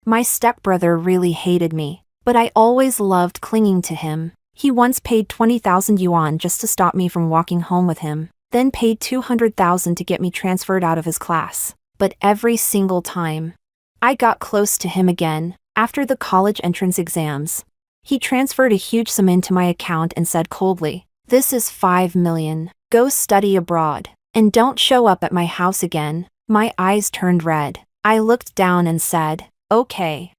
My stepbrother really hated me, but I always loved clinging to him. He once paid 20,000 yuan just to stop me from walking home with him, then paid 200,000 to get me transferred out of his class. But every single time, I got close to him again. After the college entrance exams, he transferred a huge sum into my account and said coldly, "This is 5 million. Go study abroad, and don't show up at my house again." My eyes turned red. I looked down and said, "Okay."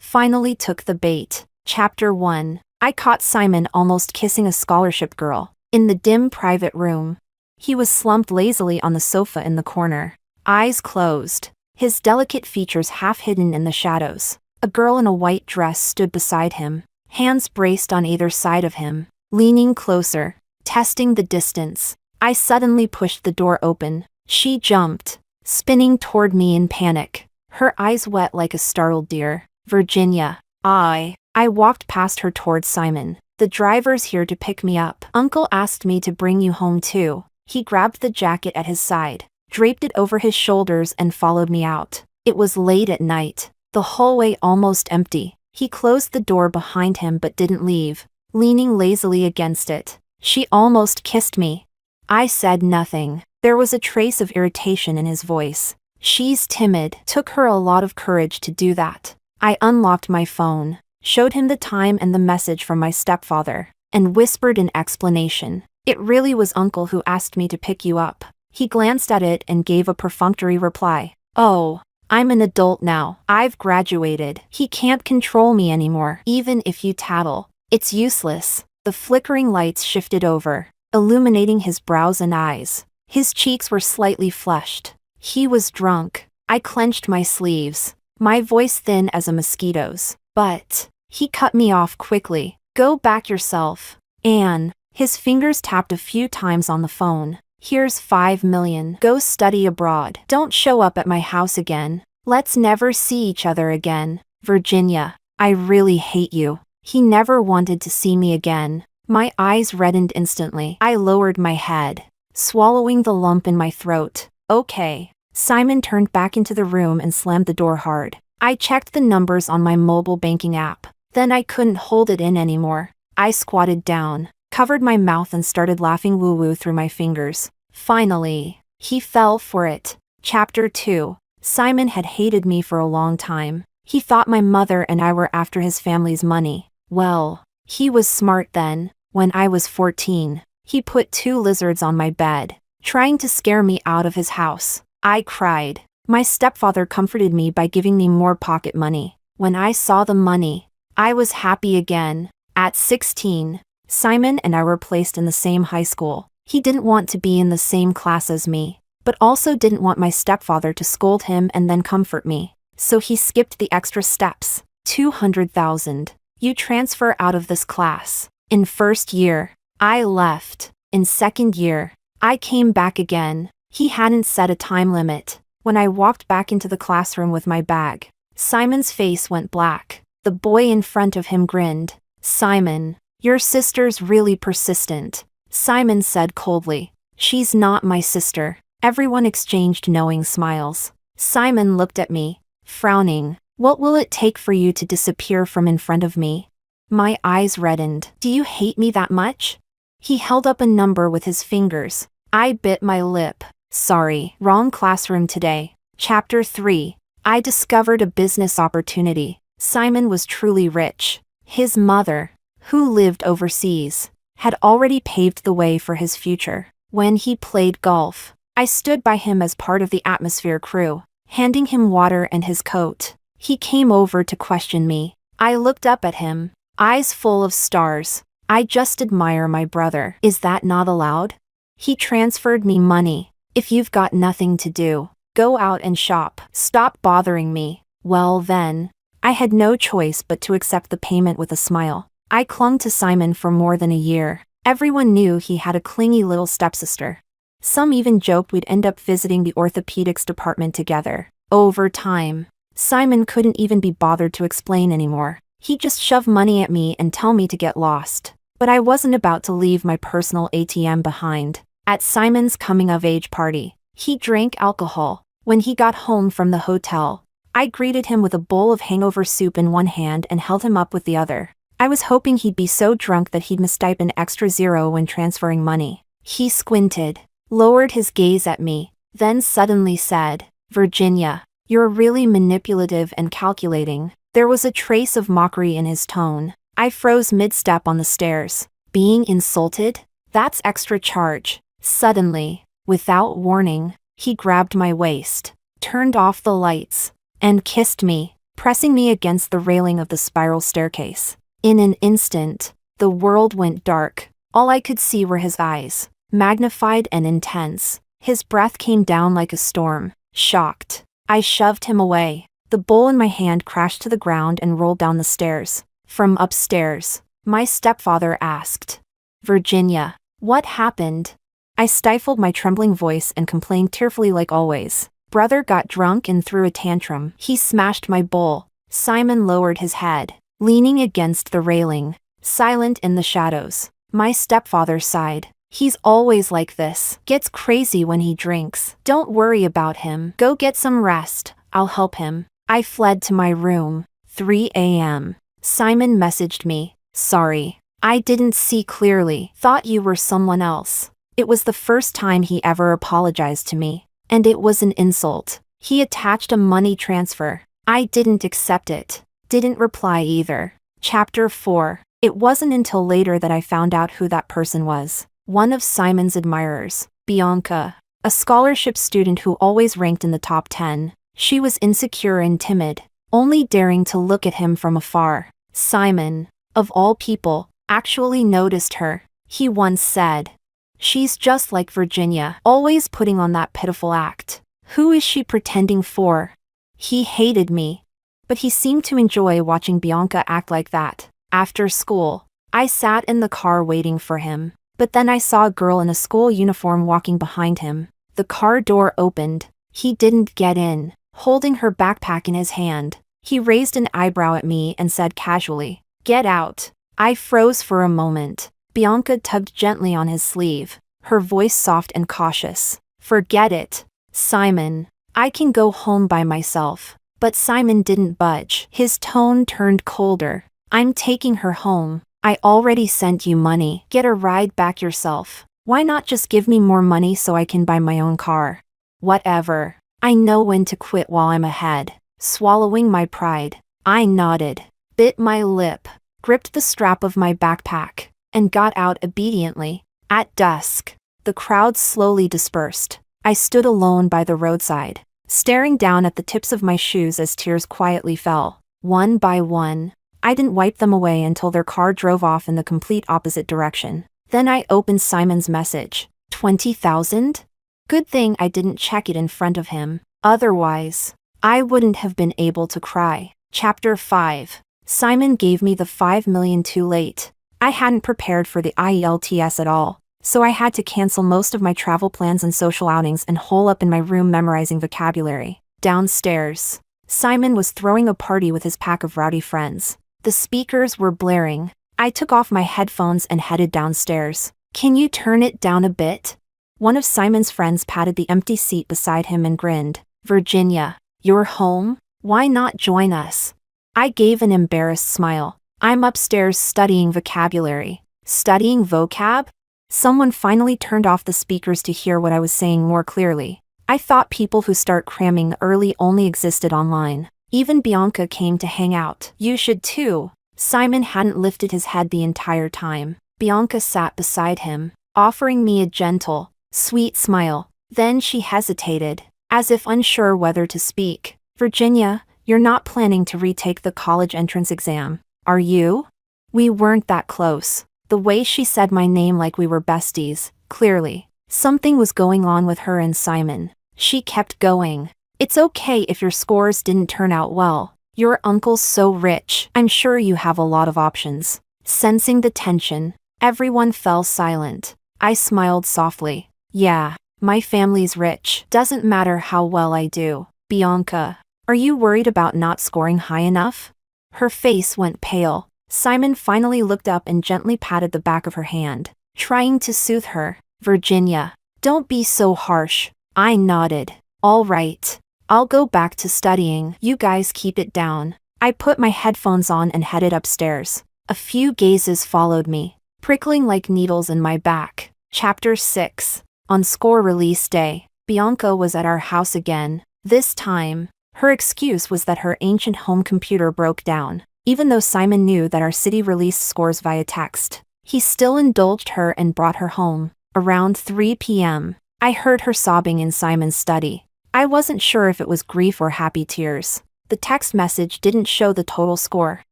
Finally took the bait. Chapter 1. I caught Simon almost kissing a scholarship girl in the dim private room. He was slumped lazily on the sofa in the corner, eyes closed, his delicate features half hidden in the shadows. A girl in a white dress stood beside him, hands braced on either side of him, leaning closer, testing the distance. I suddenly pushed the door open. She jumped, spinning toward me in panic, her eyes wet like a startled deer. "Virginia." I walked past her towards Simon. "The driver's here to pick me up. Uncle asked me to bring you home too." He grabbed the jacket at his side, draped it over his shoulders and followed me out. It was late at night, the hallway almost empty. He closed the door behind him but didn't leave, leaning lazily against it. "She almost kissed me." I said nothing. There was a trace of irritation in his voice. "She's timid. Took her a lot of courage to do that." I unlocked my phone, showed him the time and the message from my stepfather, and whispered an explanation. "It really was Uncle who asked me to pick you up." He glanced at it and gave a perfunctory reply. "Oh, I'm an adult now. I've graduated. He can't control me anymore. Even if you tattle, it's useless." The flickering lights shifted over, illuminating his brows and eyes. His cheeks were slightly flushed. He was drunk. I clenched my sleeves, my voice thin as a mosquito's. "But," he cut me off quickly. "Go back yourself, Anne." His fingers tapped a few times on the phone. "Here's 5 million. Go study abroad. Don't show up at my house again. Let's never see each other again. Virginia, I really hate you." He never wanted to see me again. My eyes reddened instantly. I lowered my head, swallowing the lump in my throat. "Okay." Simon turned back into the room and slammed the door hard. I checked the numbers on my mobile banking app. Then I couldn't hold it in anymore. I squatted down, covered my mouth and started laughing woo-woo through my fingers. Finally, he fell for it. Chapter 2. Simon had hated me for a long time. He thought my mother and I were after his family's money. Well, he was smart then. When I was 14, he put 2 lizards on my bed, trying to scare me out of his house. I cried. My stepfather comforted me by giving me more pocket money. When I saw the money, I was happy again. At 16, Simon and I were placed in the same high school. He didn't want to be in the same class as me, but also didn't want my stepfather to scold him and then comfort me. So he skipped the extra steps. 200,000. You transfer out of this class. In first year, I left. In second year, I came back again. He hadn't set a time limit. When I walked back into the classroom with my bag, Simon's face went black. The boy in front of him grinned. "Simon, your sister's really persistent," Simon said coldly. "She's not my sister." Everyone exchanged knowing smiles. Simon looked at me, frowning. "What will it take for you to disappear from in front of me?" My eyes reddened. "Do you hate me that much?" He held up a number with his fingers. I bit my lip. "Sorry, wrong classroom today." Chapter 3. I discovered a business opportunity. Simon was truly rich. His mother, who lived overseas, had already paved the way for his future. When he played golf, I stood by him as part of the atmosphere crew, handing him water and his coat. He came over to question me. I looked up at him, eyes full of stars. "I just admire my brother. Is that not allowed?" He transferred me money. "If you've got nothing to do, go out and shop. Stop bothering me." Well then, I had no choice but to accept the payment with a smile. I clung to Simon for more than a year. Everyone knew he had a clingy little stepsister. Some even joked we'd end up visiting the orthopedics department together. Over time, Simon couldn't even be bothered to explain anymore. He'd just shove money at me and tell me to get lost. But I wasn't about to leave my personal ATM behind. At Simon's coming-of-age party, he drank alcohol. When he got home from the hotel, I greeted him with a bowl of hangover soup in one hand and held him up with the other. I was hoping he'd be so drunk that he'd mistype an extra zero when transferring money. He squinted, lowered his gaze at me, then suddenly said, "Virginia, you're really manipulative and calculating." There was a trace of mockery in his tone. I froze mid-step on the stairs. Being insulted? That's extra charge. Suddenly, without warning, he grabbed my waist, turned off the lights, and kissed me, pressing me against the railing of the spiral staircase. In an instant, the world went dark. All I could see were his eyes, magnified and intense. His breath came down like a storm. Shocked, I shoved him away. The bowl in my hand crashed to the ground and rolled down the stairs. From upstairs, my stepfather asked, "Virginia, what happened?" I stifled my trembling voice and complained tearfully like always. "Brother got drunk and threw a tantrum. He smashed my bowl." Simon lowered his head, leaning against the railing, silent in the shadows. My stepfather sighed. "He's always like this. Gets crazy when he drinks. Don't worry about him. Go get some rest. I'll help him." I fled to my room. 3 a.m. Simon messaged me, "Sorry. I didn't see clearly. Thought you were someone else." It was the first time he ever apologized to me. And it was an insult. He attached a money transfer. I didn't accept it. Didn't reply either. Chapter 4. It wasn't until later that I found out who that person was. One of Simon's admirers, Bianca, a scholarship student who always ranked in the top 10. She was insecure and timid, only daring to look at him from afar. Simon, of all people, actually noticed her. He once said, "She's just like Virginia, always putting on that pitiful act. Who is she pretending for?" He hated me, but he seemed to enjoy watching Bianca act like that. After school, I sat in the car waiting for him, but then I saw a girl in a school uniform walking behind him. The car door opened. He didn't get in, holding her backpack in his hand. He raised an eyebrow at me and said casually, "Get out." I froze for a moment. Bianca tugged gently on his sleeve, her voice soft and cautious. "Forget it, Simon. I can go home by myself." But Simon didn't budge. His tone turned colder. "I'm taking her home. I already sent you money. Get a ride back yourself. Why not just give me more money so I can buy my own car?" "Whatever. I know when to quit while I'm ahead." Swallowing my pride, I nodded, bit my lip, gripped the strap of my backpack, and got out obediently. At dusk, the crowd slowly dispersed. I stood alone by the roadside, staring down at the tips of my shoes as tears quietly fell, one by one. I didn't wipe them away until their car drove off in the complete opposite direction. Then I opened Simon's message. 20,000? Good thing I didn't check it in front of him. Otherwise, I wouldn't have been able to cry. Chapter 5. Simon gave me the 5 million too late. I hadn't prepared for the IELTS at all, so I had to cancel most of my travel plans and social outings and hole up in my room memorizing vocabulary. Downstairs, Simon was throwing a party with his pack of rowdy friends. The speakers were blaring. I took off my headphones and headed downstairs. "Can you turn it down a bit?" One of Simon's friends patted the empty seat beside him and grinned. "Virginia, you're home? Why not join us?" I gave an embarrassed smile. "I'm upstairs studying vocabulary." "Studying vocab?" Someone finally turned off the speakers to hear what I was saying more clearly. I thought people who start cramming early only existed online. Even Bianca came to hang out. "You should too." Simon hadn't lifted his head the entire time. Bianca sat beside him, offering me a gentle, sweet smile. Then she hesitated, as if unsure whether to speak. "Virginia, you're not planning to retake the college entrance exam, are you?" We weren't that close. The way she said my name like we were besties, clearly, something was going on with her and Simon. She kept going. "It's okay if your scores didn't turn out well. Your uncle's so rich. I'm sure you have a lot of options." Sensing the tension, everyone fell silent. I smiled softly. "Yeah, my family's rich. Doesn't matter how well I do." "Bianca, are you worried about not scoring high enough?" Her face went pale. Simon finally looked up and gently patted the back of her hand, trying to soothe her. "Virginia, don't be so harsh." I nodded. "All right. I'll go back to studying. You guys keep it down. I put my headphones on and headed upstairs. A few gazes followed me, prickling like needles in my back. Chapter 6. On score release day, Bianca was at our house again. This time, her excuse was that her ancient home computer broke down. Even though Simon knew that our city released scores via text, he still indulged her and brought her home. Around 3 p.m., I heard her sobbing in Simon's study. I wasn't sure if it was grief or happy tears. The text message didn't show the total score.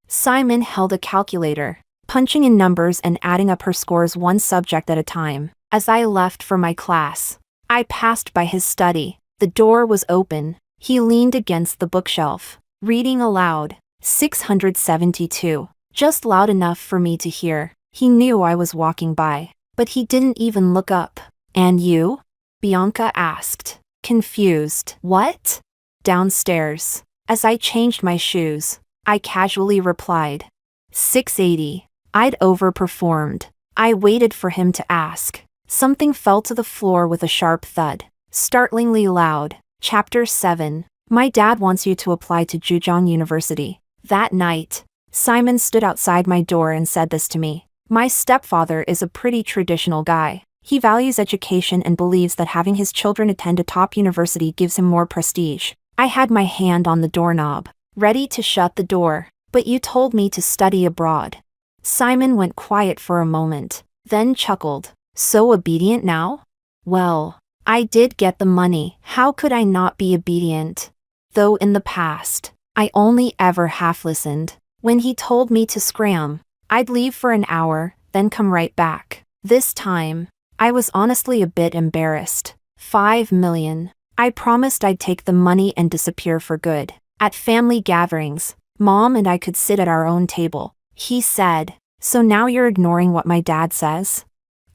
Simon held a calculator, punching in numbers and adding up her scores one subject at a time. As I left for my class, I passed by his study. The door was open. He leaned against the bookshelf, reading aloud. 672. Just loud enough for me to hear. He knew I was walking by, but he didn't even look up. And you? Bianca asked, confused. What? Downstairs. As I changed my shoes, I casually replied. 680. I'd overperformed. I waited for him to ask. Something fell to the floor with a sharp thud. Startlingly loud. Chapter 7. My dad wants you to apply to Zhejiang University. That night, Simon stood outside my door and said this to me. My stepfather is a pretty traditional guy. He values education and believes that having his children attend a top university gives him more prestige. I had my hand on the doorknob, ready to shut the door. But you told me to study abroad. Simon went quiet for a moment, then chuckled. So obedient now? Well, I did get the money. How could I not be obedient? Though in the past, I only ever half listened. When he told me to scram, I'd leave for an hour, then come right back. This time, I was honestly a bit embarrassed. 5 million. I promised I'd take the money and disappear for good. At family gatherings, Mom and I could sit at our own table. He said, so now you're ignoring what my dad says?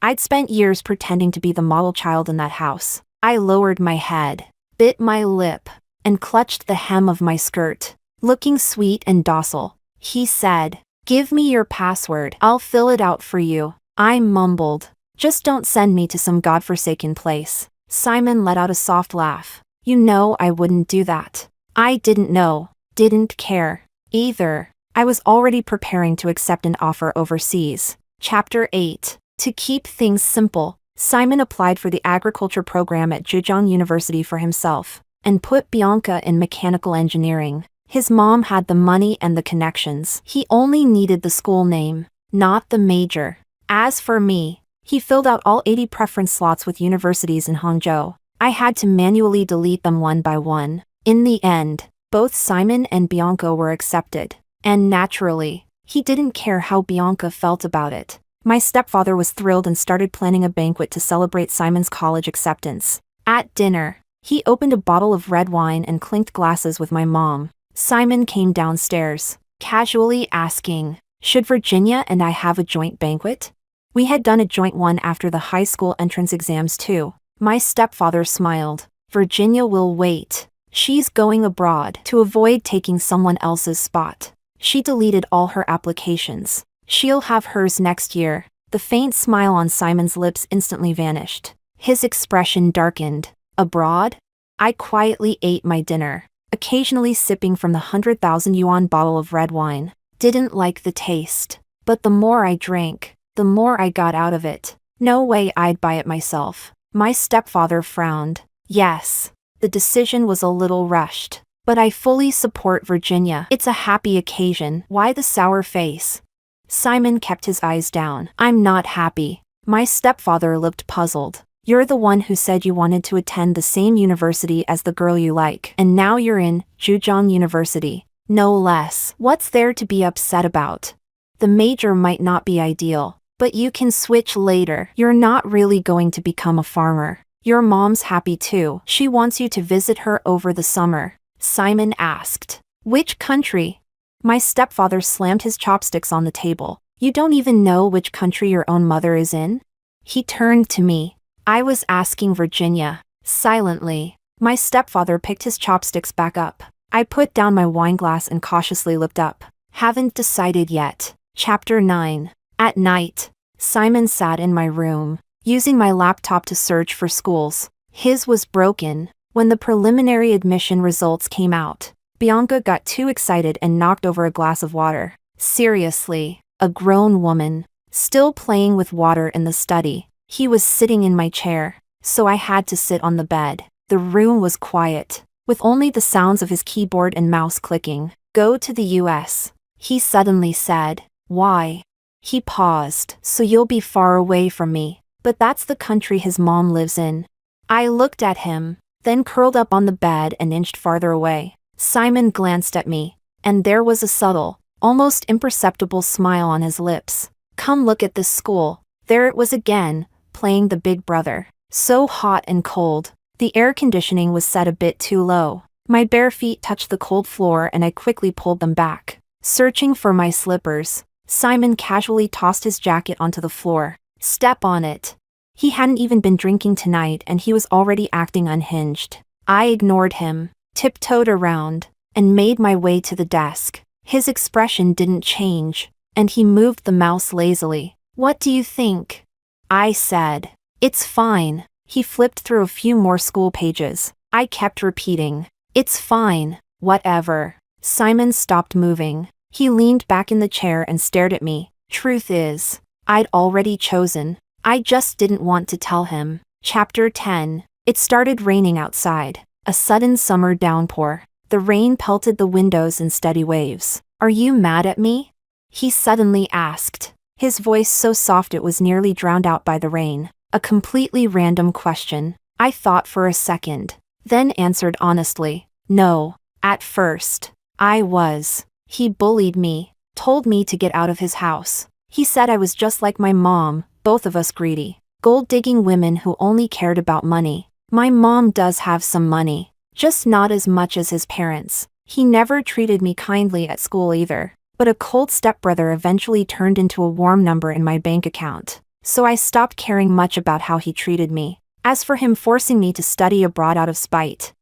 I'd spent years pretending to be the model child in that house. I lowered my head, bit my lip, and clutched the hem of my skirt. Looking sweet and docile, he said, give me your password. I'll fill it out for you. I mumbled, just don't send me to some godforsaken place. Simon let out a soft laugh. You know I wouldn't do that. I didn't know, didn't care, either. I was already preparing to accept an offer overseas. Chapter 8. To keep things simple, Simon applied for the agriculture program at Zhejiang University for himself, and put Bianca in mechanical engineering. His mom had the money and the connections. He only needed the school name, not the major. As for me, he filled out all 80 preference slots with universities in Hangzhou. I had to manually delete them one by one. In the end, both Simon and Bianca were accepted. And naturally, he didn't care how Bianca felt about it. My stepfather was thrilled and started planning a banquet to celebrate Simon's college acceptance. At dinner, he opened a bottle of red wine and clinked glasses with my mom. Simon came downstairs, casually asking, should Virginia and I have a joint banquet? We had done a joint one after the high school entrance exams too. My stepfather smiled. Virginia will wait. She's going abroad to avoid taking someone else's spot. She deleted all her applications. She'll have hers next year. The faint smile on Simon's lips instantly vanished. His expression darkened. Abroad? I quietly ate my dinner, occasionally sipping from the 100,000 yuan bottle of red wine. Didn't like the taste. But the more I drank, the more I got out of it. No way I'd buy it myself. My stepfather frowned. Yes, the decision was a little rushed. But I fully support Virginia. It's a happy occasion. Why the sour face? Simon kept his eyes down. I'm not happy. My stepfather looked puzzled. You're the one who said you wanted to attend the same university as the girl you like. And now you're in Zhejiang University. No less. What's there to be upset about? The major might not be ideal, but you can switch later. You're not really going to become a farmer. Your mom's happy too. She wants you to visit her over the summer. Simon asked. Which country? My stepfather slammed his chopsticks on the table. You don't even know which country your own mother is in? He turned to me. I was asking Virginia. Silently, my stepfather picked his chopsticks back up. I put down my wine glass and cautiously looked up. Haven't decided yet. Chapter 9. At night, Simon sat in my room, using my laptop to search for schools. His was broken, When the preliminary admission results came out, Bianca got too excited and knocked over a glass of water. Seriously, a grown woman, still playing with water in the study. He was sitting in my chair, so I had to sit on the bed. The room was quiet, with only the sounds of his keyboard and mouse clicking. Go to the US, he suddenly said. Why? He paused. So you'll be far away from me. But that's the country his mom lives in. I looked at him, then curled up on the bed and inched farther away. Simon glanced at me, and there was a subtle, almost imperceptible smile on his lips. Come look at this school. There it was again, playing the Big Brother. So hot and cold. The air conditioning was set a bit too low. My bare feet touched the cold floor and I quickly pulled them back. Searching for my slippers, Simon casually tossed his jacket onto the floor. Step on it. He hadn't even been drinking tonight and he was already acting unhinged. I ignored him, tiptoed around, and made my way to the desk. His expression didn't change, and he moved the mouse lazily. What do you think? I said. It's fine. He flipped through a few more school pages. I kept repeating. It's fine. Whatever. Simon stopped moving. He leaned back in the chair and stared at me. Truth is, I'd already chosen. I just didn't want to tell him. Chapter 10. It started raining outside. A sudden summer downpour. The rain pelted the windows in steady waves. Are you mad at me? He suddenly asked. His voice so soft it was nearly drowned out by the rain. A completely random question. I thought for a second, then answered honestly. No. At first, I was. He bullied me, told me to get out of his house. He said I was just like my mom, both of us greedy, gold-digging women who only cared about money. My mom does have some money, just not as much as his parents. He never treated me kindly at school either, but a cold stepbrother eventually turned into a warm number in my bank account. So I stopped caring much about how he treated me. As for him forcing me to study abroad out of spite,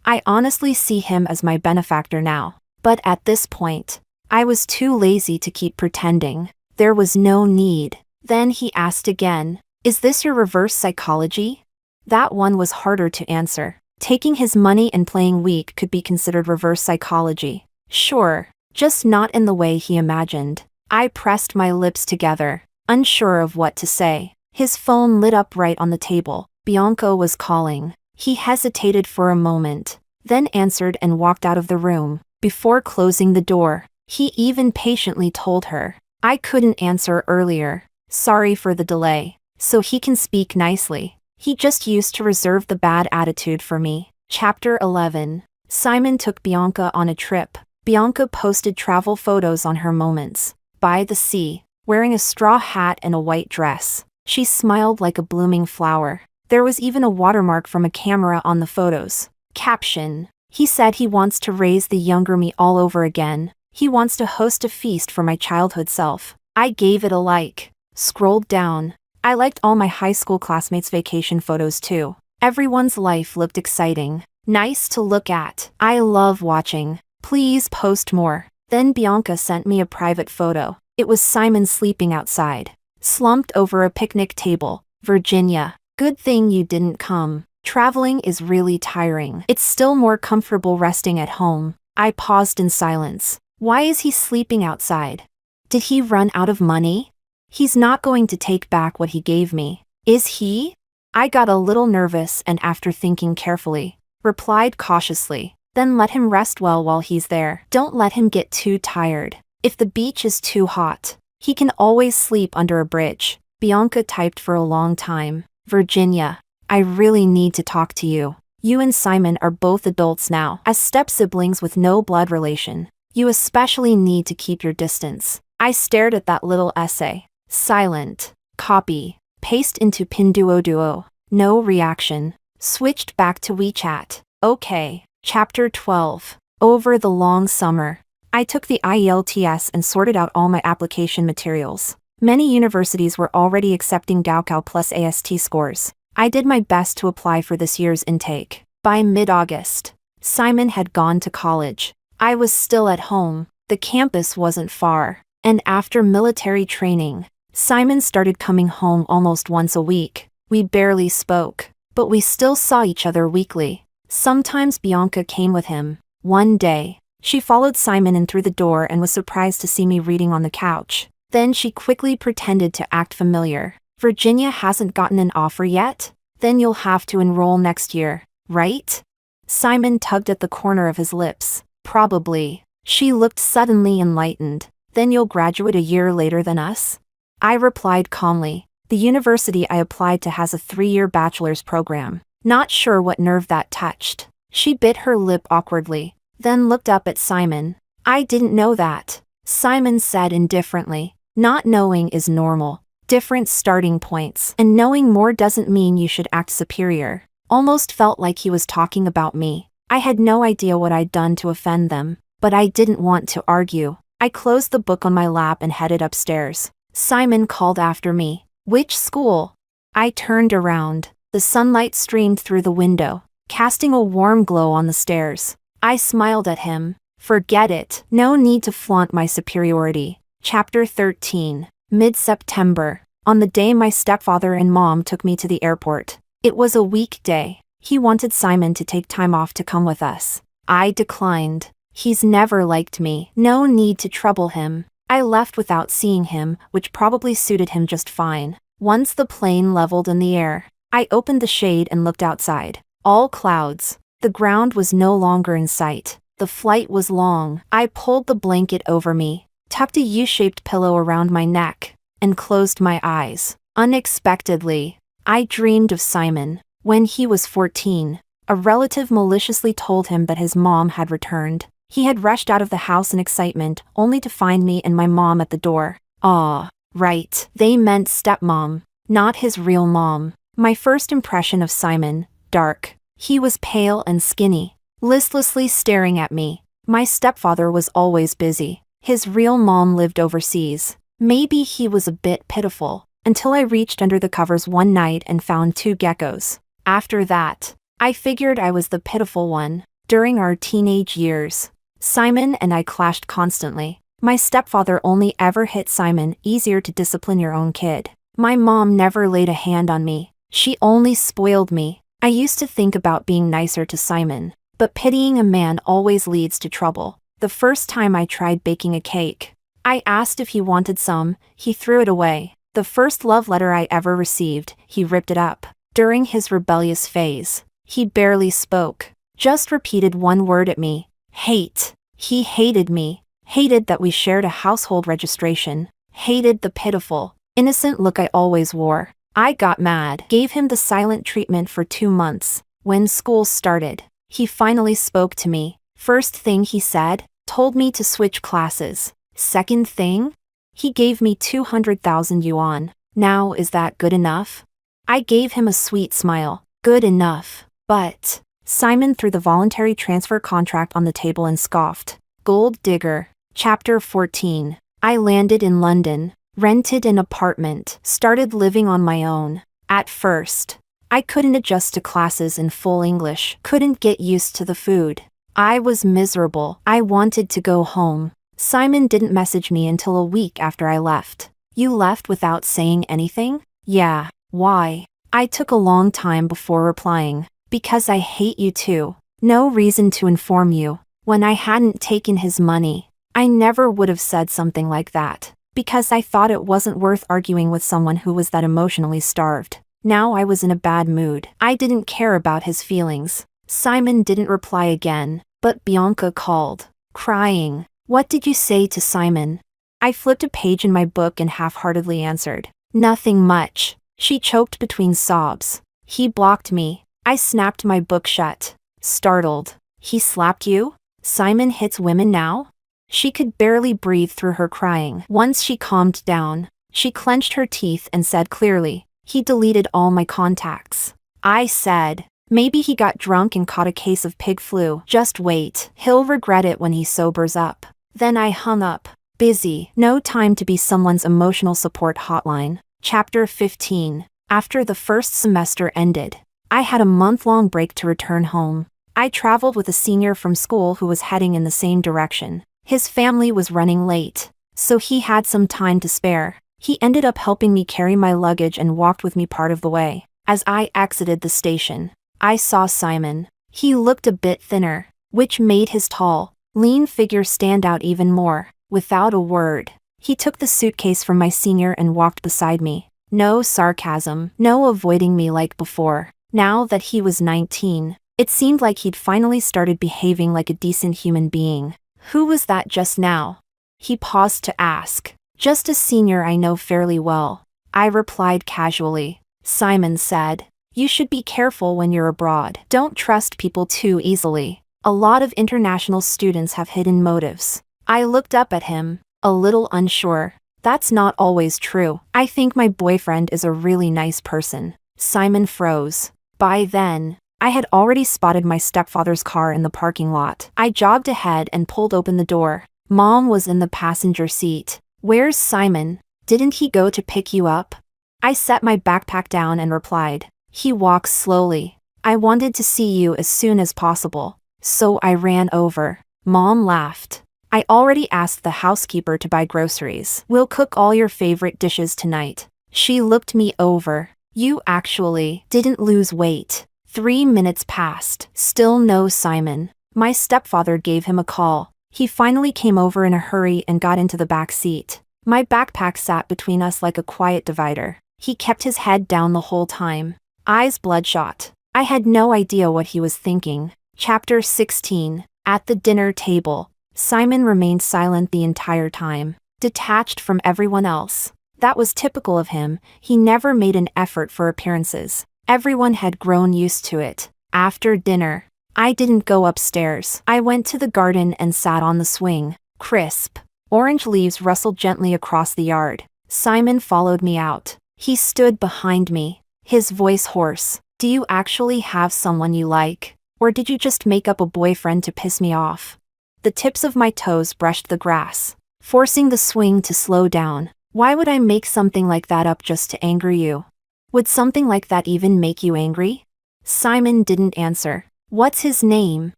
I honestly see him as my benefactor now. But at this point, I was too lazy to keep pretending. There was no need. Then he asked again, is this your reverse psychology? That one was harder to answer. Taking his money and playing weak could be considered reverse psychology. Sure, just not in the way he imagined. I pressed my lips together, unsure of what to say. His phone lit up right on the table. Bianca was calling. He hesitated for a moment, then answered and walked out of the room. Before closing the door, he even patiently told her, I couldn't answer earlier. Sorry for the delay. So he can speak nicely. He just used to reserve the bad attitude for me. Chapter 11. Simon took Bianca on a trip. Bianca posted travel photos on her moments. By the sea, wearing a straw hat and a white dress. She smiled like a blooming flower. There was even a watermark from a camera on the photos. Caption. He said he wants to raise the younger me all over again. He wants to host a feast for my childhood self. I gave it a like. Scrolled down. I liked all my high school classmates' vacation photos too. Everyone's life looked exciting. Nice to look at. I love watching. Please post more. Then Bianca sent me a private photo. It was Simon sleeping outside, slumped over a picnic table. Virginia. Good thing you didn't come. Traveling is really tiring. It's still more comfortable resting at home. I paused in silence. Why is he sleeping outside? Did he run out of money? He's not going to take back what he gave me, is he? I got a little nervous and after thinking carefully, replied cautiously, then let him rest well while he's there. Don't let him get too tired. If the beach is too hot, he can always sleep under a bridge. Bianca typed for a long time. Virginia. I really need to talk to you. You and Simon are both adults now. As step-siblings with no blood relation, you especially need to keep your distance. I stared at that little essay. Silent. Copy. Paste into Pinduoduo. No reaction. Switched back to WeChat. Okay. Chapter 12. Over the long summer, I took the IELTS and sorted out all my application materials. Many universities were already accepting Gaokao plus AST scores. I did my best to apply for this year's intake. By mid-August, Simon had gone to college. I was still at home. The campus wasn't far. And after military training, Simon started coming home almost once a week. We barely spoke, but we still saw each other weekly. Sometimes Bianca came with him. One day, she followed Simon in through the door and was surprised to see me reading on the couch. Then she quickly pretended to act familiar. Virginia hasn't gotten an offer yet? Then you'll have to enroll next year, right? Simon tugged at the corner of his lips. Probably. She looked suddenly enlightened. Then you'll graduate a year later than us? I replied calmly. The university I applied to has a 3-year bachelor's program. Not sure what nerve that touched. She bit her lip awkwardly, then looked up at Simon. I didn't know that, Simon said indifferently. Not knowing is normal. Different starting points, and knowing more doesn't mean you should act superior. Almost felt like he was talking about me. I had no idea what I'd done to offend them, but I didn't want to argue. I closed the book on my lap and headed upstairs. Simon called after me. Which school? I turned around. The sunlight streamed through the window, casting a warm glow on the stairs. I smiled at him. Forget it. No need to flaunt my superiority. Chapter 13. Mid-September. On the day my stepfather and mom took me to the airport. It was a weekday. He wanted Simon to take time off to come with us. I declined. He's never liked me. No need to trouble him. I left without seeing him, which probably suited him just fine. Once the plane leveled in the air, I opened the shade and looked outside. All clouds. The ground was no longer in sight. The flight was long. I pulled the blanket over me, tucked a U-shaped pillow around my neck, and closed my eyes. Unexpectedly, I dreamed of Simon. When he was 14, a relative maliciously told him that his mom had returned. He had rushed out of the house in excitement, only to find me and my mom at the door. Ah, right. They meant stepmom, not his real mom. My first impression of Simon, dark. He was pale and skinny, listlessly staring at me. My stepfather was always busy. His real mom lived overseas. Maybe he was a bit pitiful, until I reached under the covers one night and found 2 geckos. After that, I figured I was the pitiful one. During our teenage years, Simon and I clashed constantly. My stepfather only ever hit Simon. Easier to discipline your own kid. My mom never laid a hand on me. She only spoiled me. I used to think about being nicer to Simon, but pitying a man always leads to trouble. The first time I tried baking a cake, I asked if he wanted some. He threw it away. The first love letter I ever received, he ripped it up. During his rebellious phase, he barely spoke, just repeated one word at me. Hate. He hated me, hated that we shared a household registration, hated the pitiful, innocent look I always wore. I got mad, gave him the silent treatment for 2 months. When school started, he finally spoke to me. First thing he said, told me to switch classes. Second thing, he gave me 200,000 yuan. Now is that good enough? I gave him a sweet smile. Good enough. But Simon threw the voluntary transfer contract on the table and scoffed. Gold digger. Chapter 14. I landed in London. Rented an apartment, started living on my own. At first, I couldn't adjust to classes in full English, couldn't get used to the food. I was miserable. I wanted to go home. Simon didn't message me until a week after I left. You left without saying anything? Yeah. Why? I took a long time before replying. Because I hate you too. No reason to inform you. When I hadn't taken his money, I never would have said something like that. Because I thought it wasn't worth arguing with someone who was that emotionally starved. Now I was in a bad mood. I didn't care about his feelings. Simon didn't reply again, but Bianca called, crying. What did you say to Simon? I flipped a page in my book and half-heartedly answered. Nothing much. She choked between sobs. He blocked me. I snapped my book shut. Startled. He slapped you? Simon hits women now? She could barely breathe through her crying. Once she calmed down, she clenched her teeth and said clearly, he deleted all my contacts. I said, maybe he got drunk and caught a case of pig flu. Just wait. He'll regret it when he sobers up. Then I hung up. Busy. No time to be someone's emotional support hotline. Chapter 15. After the first semester ended, I had a month-long break to return home. I traveled with a senior from school who was heading in the same direction. His family was running late, so he had some time to spare. He ended up helping me carry my luggage and walked with me part of the way. As I exited the station, I saw Simon. He looked a bit thinner, which made his tall, lean figure stand out even more. Without a word, he took the suitcase from my senior and walked beside me. No sarcasm, no avoiding me like before. Now that he was 19, it seemed like he'd finally started behaving like a decent human being. Who was that just now? He paused to ask. Just a senior I know fairly well. I replied casually. Simon said, you should be careful when you're abroad. Don't trust people too easily. A lot of international students have hidden motives. I looked up at him, a little unsure. That's not always true. I think my boyfriend is a really nice person. Simon froze. By then, I had already spotted my stepfather's car in the parking lot. I jogged ahead and pulled open the door. Mom was in the passenger seat. Where's Simon? Didn't he go to pick you up? I set my backpack down and replied. He walks slowly. I wanted to see you as soon as possible, so I ran over. Mom laughed. I already asked the housekeeper to buy groceries. We'll cook all your favorite dishes tonight. She looked me over. You actually didn't lose weight. 3 minutes passed. Still no Simon. My stepfather gave him a call. He finally came over in a hurry and got into the back seat. My backpack sat between us like a quiet divider. He kept his head down the whole time, eyes bloodshot. I had no idea what he was thinking. Chapter 16. At the dinner table, Simon remained silent the entire time, detached from everyone else. That was typical of him. He never made an effort for appearances. Everyone had grown used to it. After dinner, I didn't go upstairs. I went to the garden and sat on the swing. Crisp, orange leaves rustled gently across the yard. Simon followed me out. He stood behind me, his voice hoarse. Do you actually have someone you like? Or did you just make up a boyfriend to piss me off? The tips of my toes brushed the grass, forcing the swing to slow down. Why would I make something like that up just to anger you? Would something like that even make you angry? Simon didn't answer. What's his name?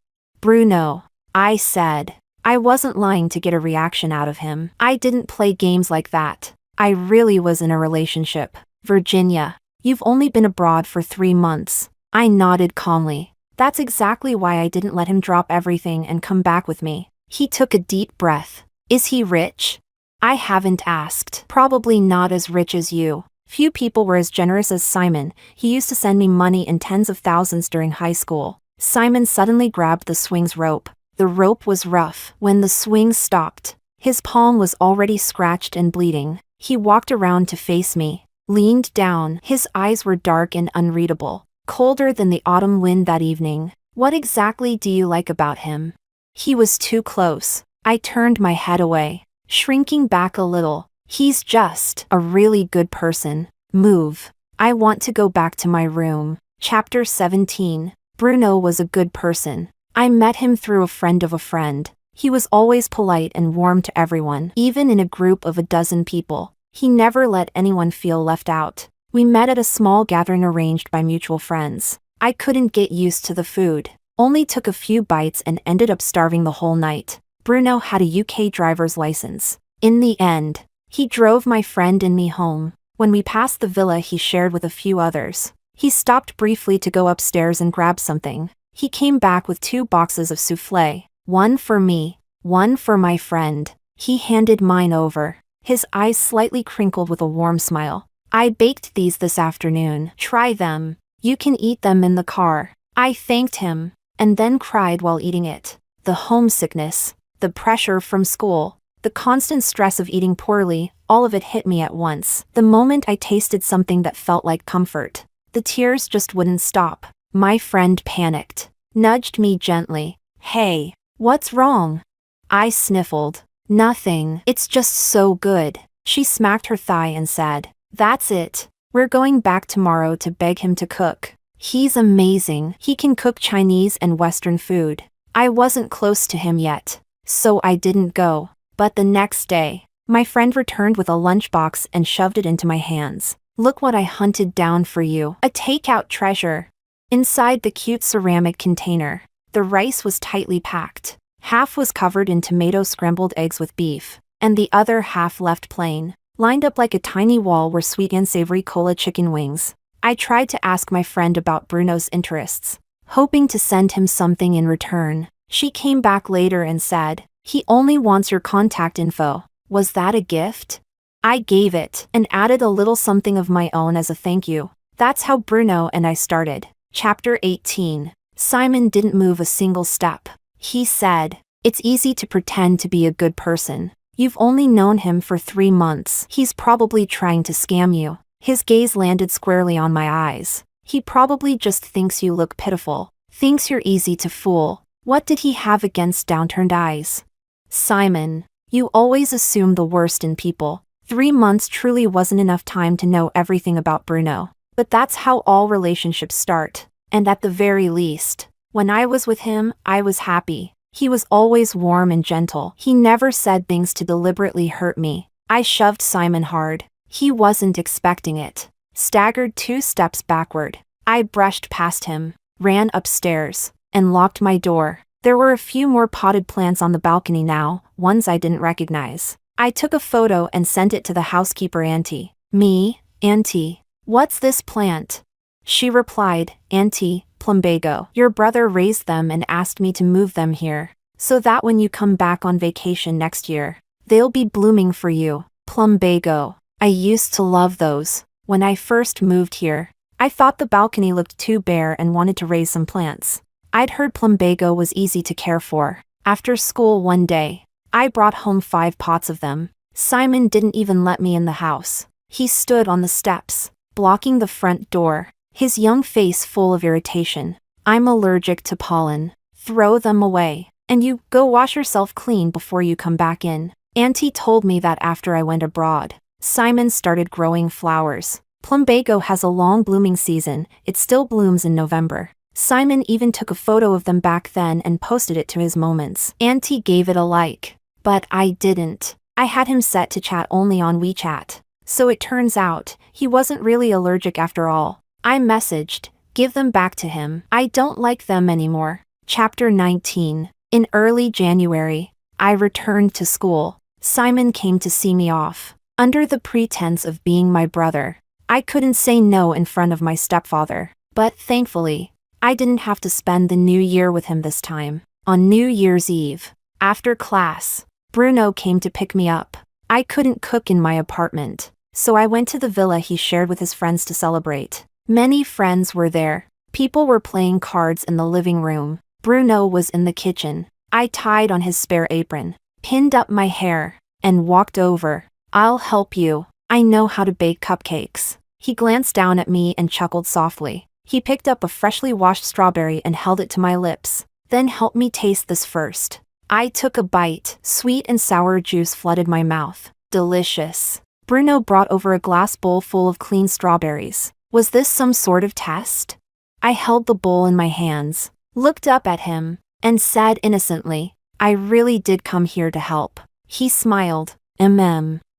Bruno, I said. I wasn't lying to get a reaction out of him. I didn't play games like that. I really was in a relationship. Virginia, you've only been abroad for 3 months. I nodded calmly. That's exactly why I didn't let him drop everything and come back with me. He took a deep breath. Is he rich? I haven't asked. Probably not as rich as you. Few people were as generous as Simon. He used to send me money in tens of thousands during high school. Simon suddenly grabbed the swing's rope. The rope was rough. When the swing stopped, his palm was already scratched and bleeding. He walked around to face me, leaned down. His eyes were dark and unreadable, colder than the autumn wind that evening. What exactly do you like about him? He was too close. I turned my head away, shrinking back a little. He's just a really good person. Move. I want to go back to my room. Chapter 17. Bruno was a good person. I met him through a friend of a friend. He was always polite and warm to everyone, even in a group of a dozen people. He never let anyone feel left out. We met at a small gathering arranged by mutual friends. I couldn't get used to the food. Only took a few bites and ended up starving the whole night. Bruno had a UK driver's license. In the end, he drove my friend and me home. When we passed the villa he shared with a few others, he stopped briefly to go upstairs and grab something. He came back with 2 boxes of soufflé. One for me, one for my friend. He handed mine over, his eyes slightly crinkled with a warm smile. I baked these this afternoon. Try them. You can eat them in the car. I thanked him, and then cried while eating it. The homesickness, the pressure from school, the constant stress of eating poorly, all of it hit me at once. The moment I tasted something that felt like comfort, the tears just wouldn't stop. My friend panicked, nudged me gently. Hey, what's wrong? I sniffled. Nothing. It's just so good. She smacked her thigh and said, that's it. We're going back tomorrow to beg him to cook. He's amazing. He can cook Chinese and Western food. I wasn't close to him yet, so I didn't go. But the next day, my friend returned with a lunchbox and shoved it into my hands. Look what I hunted down for you. A takeout treasure. Inside the cute ceramic container, the rice was tightly packed. Half was covered in tomato scrambled eggs with beef, and the other half left plain. Lined up like a tiny wall were sweet and savory cola chicken wings. I tried to ask my friend about Bruno's interests, hoping to send him something in return. She came back later and said, "He only wants your contact info." Was that a gift? I gave it and added a little something of my own as a thank you. That's how Bruno and I started. Chapter 18. Simon didn't move a single step. He said, "It's easy to pretend to be a good person. You've only known him for 3 months. He's probably trying to scam you." His gaze landed squarely on my eyes. "He probably just thinks you look pitiful. Thinks you're easy to fool." What did he have against downturned eyes? Simon, you always assume the worst in people. 3 months truly wasn't enough time to know everything about Bruno. But that's how all relationships start. And at the very least, when I was with him, I was happy. He was always warm and gentle. He never said things to deliberately hurt me. I shoved Simon hard. He wasn't expecting it. Staggered 2 steps backward. I brushed past him, ran upstairs, and locked my door. There were a few more potted plants on the balcony now, ones I didn't recognize. I took a photo and sent it to the housekeeper auntie. "Me, auntie. What's this plant?" She replied, "Auntie, plumbago. Your brother raised them and asked me to move them here, so that when you come back on vacation next year, they'll be blooming for you." Plumbago. I used to love those. When I first moved here, I thought the balcony looked too bare and wanted to raise some plants. I'd heard plumbago was easy to care for. After school one day, I brought home 5 pots of them. Simon didn't even let me in the house. He stood on the steps, blocking the front door, his young face full of irritation. "I'm allergic to pollen. Throw them away. And you, go wash yourself clean before you come back in." Auntie told me that after I went abroad, Simon started growing flowers. Plumbago has a long blooming season. It still blooms in November. Simon even took a photo of them back then and posted it to his moments. Auntie gave it a like. But I didn't. I had him set to chat only on WeChat. So it turns out, he wasn't really allergic after all. I messaged, "Give them back to him. I don't like them anymore." Chapter 19. In early January, I returned to school. Simon came to see me off. Under the pretense of being my brother, I couldn't say no in front of my stepfather. But thankfully, I didn't have to spend the new year with him this time. On New Year's Eve, after class, Bruno came to pick me up. I couldn't cook in my apartment, so I went to the villa he shared with his friends to celebrate. Many friends were there. People were playing cards in the living room. Bruno was in the kitchen. I tied on his spare apron, pinned up my hair, and walked over. "I'll help you. I know how to bake cupcakes." He glanced down at me and chuckled softly. He picked up a freshly washed strawberry and held it to my lips. "Then help me taste this first." I took a bite. Sweet and sour juice flooded my mouth. Delicious. Bruno brought over a glass bowl full of clean strawberries. Was this some sort of test? I held the bowl in my hands, looked up at him, and said innocently, "I really did come here to help." He smiled.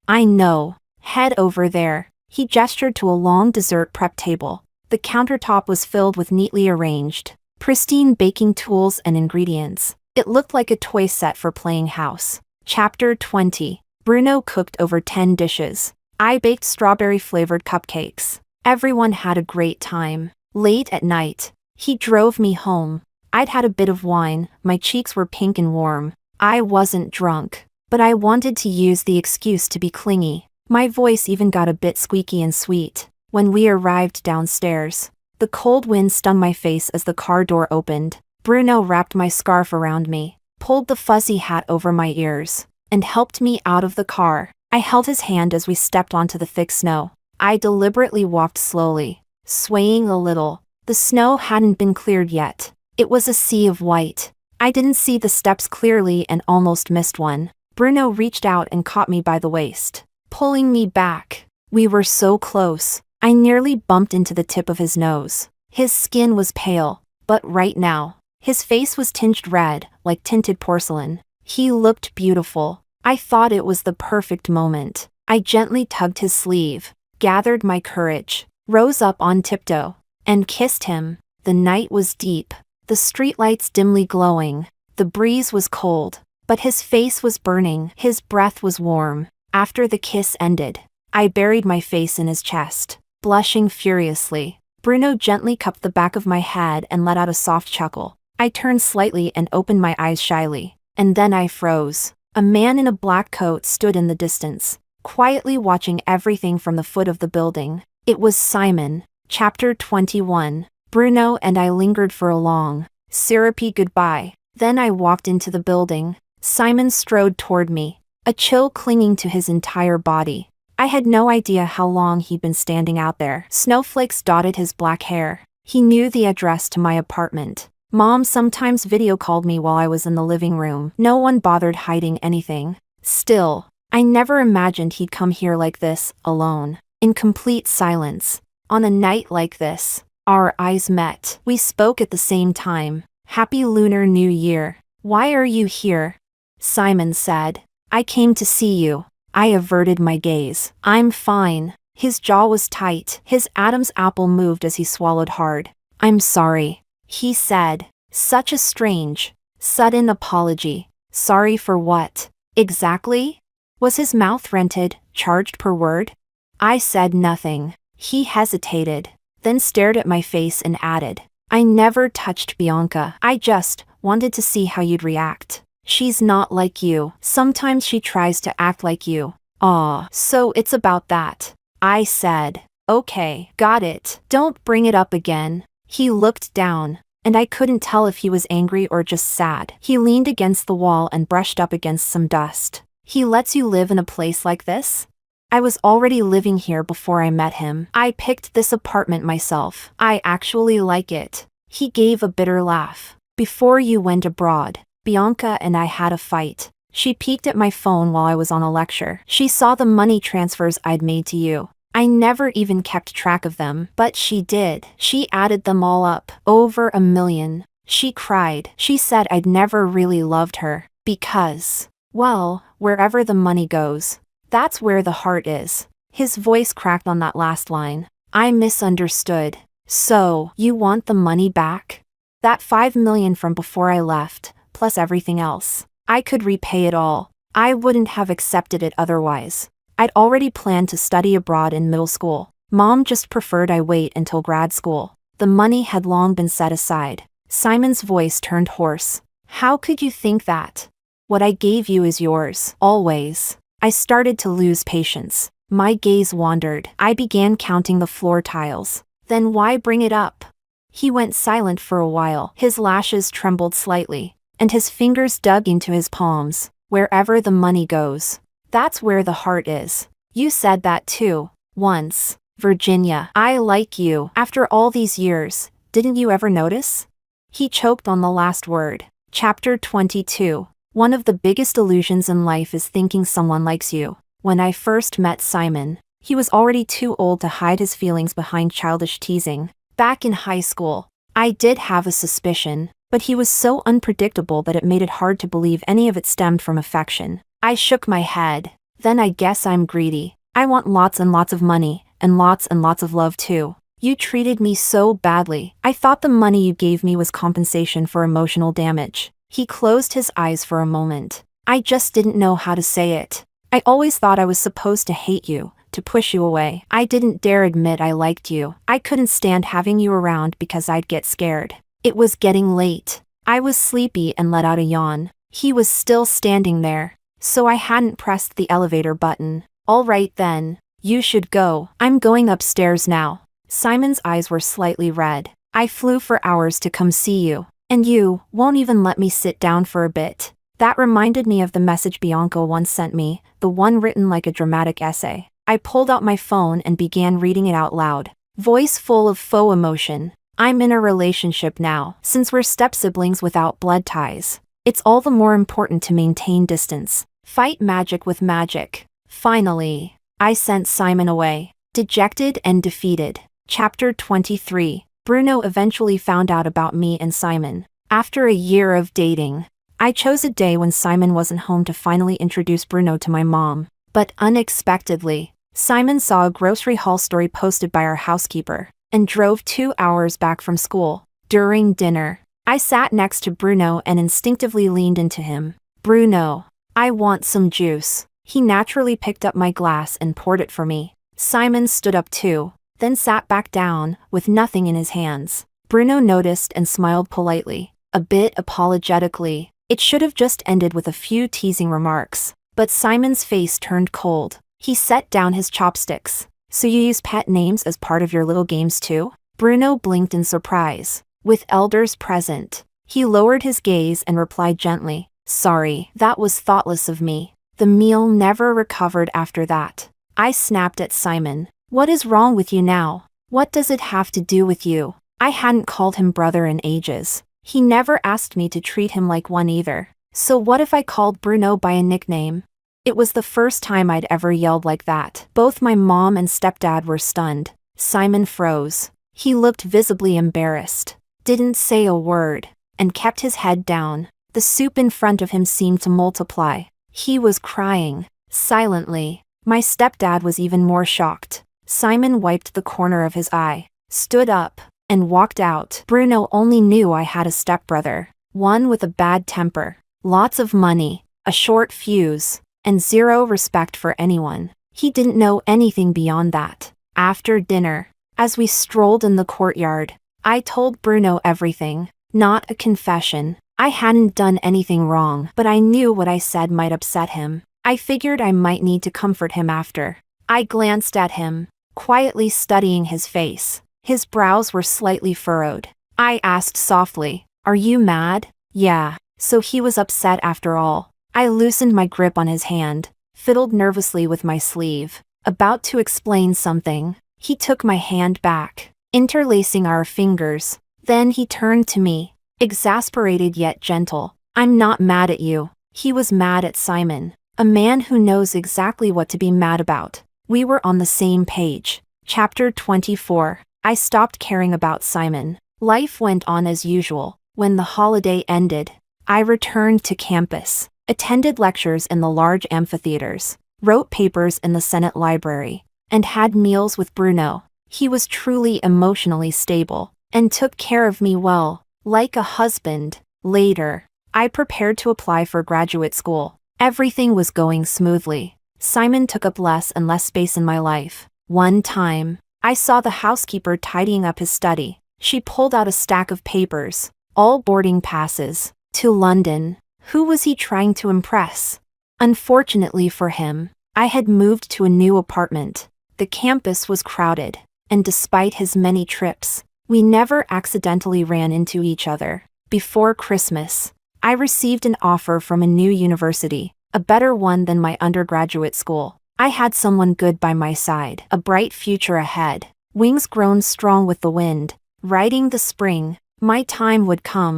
I know. Head over there." He gestured to a long dessert prep table. The countertop was filled with neatly arranged, pristine baking tools and ingredients. It looked like a toy set for playing house. Chapter 20. Bruno cooked over 10 dishes. I baked strawberry-flavored cupcakes. Everyone had a great time. Late at night, he drove me home. I'd had a bit of wine, my cheeks were pink and warm. I wasn't drunk, but I wanted to use the excuse to be clingy. My voice even got a bit squeaky and sweet. When we arrived downstairs, the cold wind stung my face as the car door opened. Bruno wrapped my scarf around me, pulled the fuzzy hat over my ears, and helped me out of the car. I held his hand as we stepped onto the thick snow. I deliberately walked slowly, swaying a little. The snow hadn't been cleared yet. It was a sea of white. I didn't see the steps clearly and almost missed one. Bruno reached out and caught me by the waist, pulling me back. We were so close. I nearly bumped into the tip of his nose. His skin was pale, but right now, his face was tinged red, like tinted porcelain. He looked beautiful. I thought it was the perfect moment. I gently tugged his sleeve, gathered my courage, rose up on tiptoe, and kissed him. The night was deep, the streetlights dimly glowing. The breeze was cold, but his face was burning. His breath was warm. After the kiss ended, I buried my face in his chest, blushing furiously. Bruno gently cupped the back of my head and let out a soft chuckle. I turned slightly and opened my eyes shyly. And then I froze. A man in a black coat stood in the distance, quietly watching everything from the foot of the building. It was Simon. Chapter 21. Bruno and I lingered for a long, syrupy goodbye. Then I walked into the building. Simon strode toward me, a chill clinging to his entire body. I had no idea how long he'd been standing out there. Snowflakes dotted his black hair. He knew the address to my apartment. Mom sometimes video called me while I was in the living room. No one bothered hiding anything. Still, I never imagined he'd come here like this, alone, in complete silence. On a night like this, our eyes met. We spoke at the same time. Happy Lunar New Year. Why are you here? Simon said. I came to see you. I averted my gaze. I'm fine. His jaw was tight. His Adam's apple moved as he swallowed hard. I'm sorry, he said. Such a strange, sudden apology. Sorry for what? Exactly? Was his mouth rented, charged per word? I said nothing. He hesitated, then stared at my face and added, I never touched Bianca. I just wanted to see how you'd react. She's not like you. Sometimes she tries to act like you. Aw, so it's about that. I said, okay, got it. Don't bring it up again. He looked down, and I couldn't tell if he was angry or just sad. He leaned against the wall and brushed up against some dust. He lets you live in a place like this? I was already living here before I met him. I picked this apartment myself. I actually like it. He gave a bitter laugh. Before you went abroad, Bianca and I had a fight. She peeked at my phone while I was on a lecture. She saw the money transfers I'd made to you. I never even kept track of them, but she did. She added them all up. Over 1 million. She cried. She said I'd never really loved her. Because, well, wherever the money goes, that's where the heart is. His voice cracked on that last line. I misunderstood. So, you want the money back? That 5 million from before I left, plus everything else. I could repay it all. I wouldn't have accepted it otherwise. I'd already planned to study abroad in middle school. Mom just preferred I wait until grad school. The money had long been set aside. Simon's voice turned hoarse. How could you think that? What I gave you is yours, always. I started to lose patience. My gaze wandered. I began counting the floor tiles. Then why bring it up? He went silent for a while. His lashes trembled slightly, and his fingers dug into his palms. Wherever the money goes, that's where the heart is. You said that too, once. Virginia, I like you. After all these years, didn't you ever notice? He choked on the last word. Chapter 22. One of the biggest illusions in life is thinking someone likes you. When I first met Simon, he was already too old to hide his feelings behind childish teasing. Back in high school, I did have a suspicion, but he was so unpredictable that it made it hard to believe any of it stemmed from affection. I shook my head. Then I guess I'm greedy. I want lots and lots of money, and lots of love too. You treated me so badly. I thought the money you gave me was compensation for emotional damage. He closed his eyes for a moment. I just didn't know how to say it. I always thought I was supposed to hate you, to push you away. I didn't dare admit I liked you. I couldn't stand having you around because I'd get scared. It was getting late. I was sleepy and let out a yawn. He was still standing there, so I hadn't pressed the elevator button. All right then, you should go. I'm going upstairs now. Simon's eyes were slightly red. I flew for hours to come see you, and you won't even let me sit down for a bit. That reminded me of the message Bianca once sent me, the one written like a dramatic essay. I pulled out my phone and began reading it out loud, voice full of faux emotion. I'm in a relationship now. Since we're step-siblings without blood ties, it's all the more important to maintain distance. Fight magic with magic. Finally, I sent Simon away, dejected and defeated. Chapter 23. Bruno eventually found out about me and Simon. After a year of dating, I chose a day when Simon wasn't home to finally introduce Bruno to my mom. But unexpectedly, Simon saw a grocery haul story posted by our housekeeper, and drove 2 hours back from school. During dinner, I sat next to Bruno and instinctively leaned into him. Bruno, I want some juice. He naturally picked up my glass and poured it for me. Simon stood up too, then sat back down, with nothing in his hands. Bruno noticed and smiled politely, a bit apologetically. It should have just ended with a few teasing remarks. But Simon's face turned cold. He set down his chopsticks. So you use pet names as part of your little games too? Bruno blinked in surprise. With elders present, he lowered his gaze and replied gently, "Sorry, that was thoughtless of me." The meal never recovered after that. I snapped at Simon. "What is wrong with you now? What does it have to do with you?" I hadn't called him brother in ages. He never asked me to treat him like one either. So what if I called Bruno by a nickname? It was the first time I'd ever yelled like that. Both my mom and stepdad were stunned. Simon froze. He looked visibly embarrassed, didn't say a word, and kept his head down. The soup in front of him seemed to multiply. He was crying, silently. My stepdad was even more shocked. Simon wiped the corner of his eye, stood up, and walked out. Bruno only knew I had a stepbrother, one with a bad temper, lots of money, a short fuse, and zero respect for anyone. He didn't know anything beyond that. After dinner, as we strolled in the courtyard, I told Bruno everything. Not a confession. I hadn't done anything wrong, but I knew what I said might upset him. I figured I might need to comfort him after. I glanced at him, quietly studying his face. His brows were slightly furrowed. I asked softly, "Are you mad?" "Yeah." So he was upset after all. I loosened my grip on his hand, fiddled nervously with my sleeve, about to explain something. He took my hand back, interlacing our fingers. Then he turned to me, exasperated yet gentle. "I'm not mad at you." He was mad at Simon, a man who knows exactly what to be mad about. We were on the same page. Chapter 24. I stopped caring about Simon. Life went on as usual. When the holiday ended, I returned to campus, attended lectures in the large amphitheaters, wrote papers in the Senate library, and had meals with Bruno. He was truly emotionally stable, and took care of me well, like a husband. Later, I prepared to apply for graduate school. Everything was going smoothly. Simon took up less and less space in my life. One time, I saw the housekeeper tidying up his study. She pulled out a stack of papers, all boarding passes, to London. Who was he trying to impress? Unfortunately for him, I had moved to a new apartment. The campus was crowded, and despite his many trips, we never accidentally ran into each other. Before Christmas, I received an offer from a new university, a better one than my undergraduate school. I had someone good by my side, a bright future ahead, wings grown strong with the wind, riding the spring. My time would come.